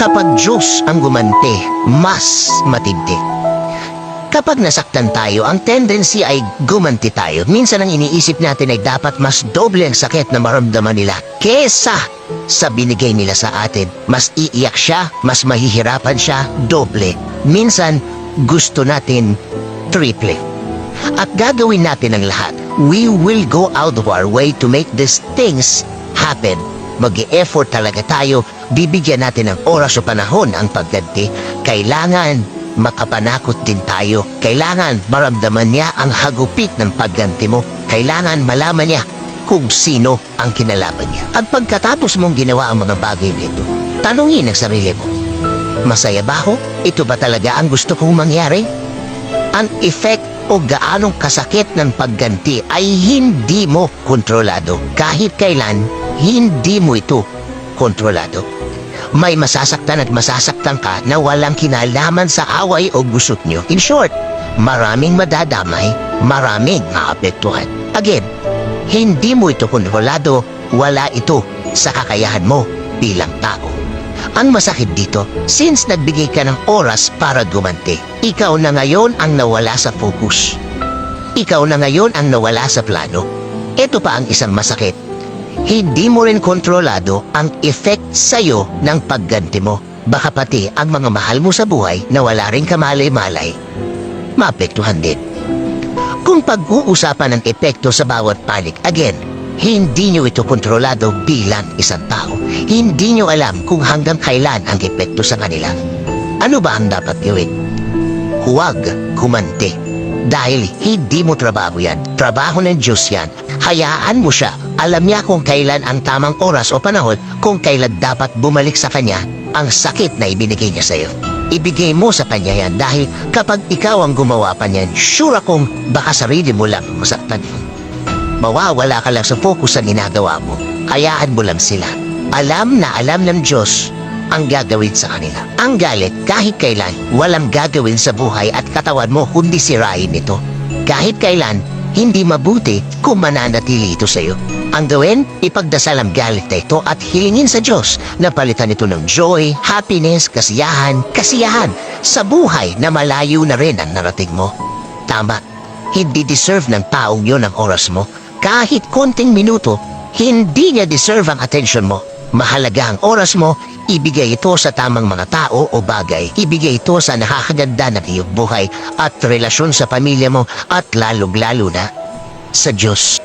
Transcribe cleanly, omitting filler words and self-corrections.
Kapag Diyos ang gumanti, mas matindi. Kapag nasaktan tayo, ang tendency ay gumanti tayo. Minsan ang iniisip natin ay dapat mas doble ang sakit na maramdaman nila kesa sa binigay nila sa atin. Mas iiyak siya, mas mahihirapan siya, doble. Minsan, gusto natin triple. At gagawin natin ang lahat. We will go out of our way to make these things happen. Mag-e-effort talaga tayo, bibigyan natin ng oras o panahon ang pagganti. Kailangan makapanakot din tayo. Kailangan maramdaman niya ang hagupit ng pagganti mo. Kailangan malaman niya kung sino ang kinalaban niya. At pagkatapos mong ginawa ang mga bagay nito, tanungin ang sarili mo, masaya ba ako? Ito ba talaga ang gusto kong mangyari? Ang effect o gaanong kasakit ng pagganti ay hindi mo kontrolado. Kahit kailan, hindi mo ito kontrolado. May masasaktan at masasaktan ka na walang kinalaman sa away o gusot nyo. In short, maraming madadamay, maraming maapektuhan. Again, hindi mo ito kontrolado, wala ito sa kakayahan mo bilang tao. Ang masakit dito, since nagbigay ka ng oras para gumanti, ikaw na ngayon ang nawala sa focus. Ikaw na ngayon ang nawala sa plano. Ito pa ang isang masakit. Hindi mo rin kontrolado ang effect sa'yo ng pagganti mo. Baka pati ang mga mahal mo sa buhay na wala rin kamalay-malay, maapektuhan din. Kung pag-uusapan ng epekto sa bawat panig, again, hindi nyo ito kontrolado bilang isang tao. Hindi nyo alam kung hanggang kailan ang epekto sa kanila. Ano ba ang dapat gawin? Huwag kumante. Dahil hindi mo trabaho yan. Trabaho ng Diyos yan. Hayaan mo siya. Alam niya kung kailan ang tamang oras o panahon, kung kailan dapat bumalik sa kanya ang sakit na ibinigay niya sa'yo. Ibigay mo sa kanya yan dahil kapag ikaw ang gumawa pa niyan, sure akong baka sarili mo lang masaktan. Mawawala ka lang sa focus sa ginagawa mo. Hayaan mo lang sila. Alam na alam ng Diyos ang gagawin sa kanila. Ang galit, kahit kailan, walang gagawin sa buhay at katawan mo kundi sirain ito. Kahit kailan, hindi mabuti kung mananatili ito sa iyo. Ang gawin, ipagdasal ang galit na ito at hilingin sa Diyos na palitan ito ng joy, happiness, kasiyahan sa buhay na malayo na rin ang narating mo. Tama, hindi deserve ng taong yun ang oras mo. Kahit konting minuto, hindi niya deserve ang attention mo. Mahalaga ang oras mo, ibigay ito sa tamang mga tao o bagay. Ibigay ito sa nakakaganda ng iyong buhay at relasyon sa pamilya mo at lalong-lalo na sa Diyos.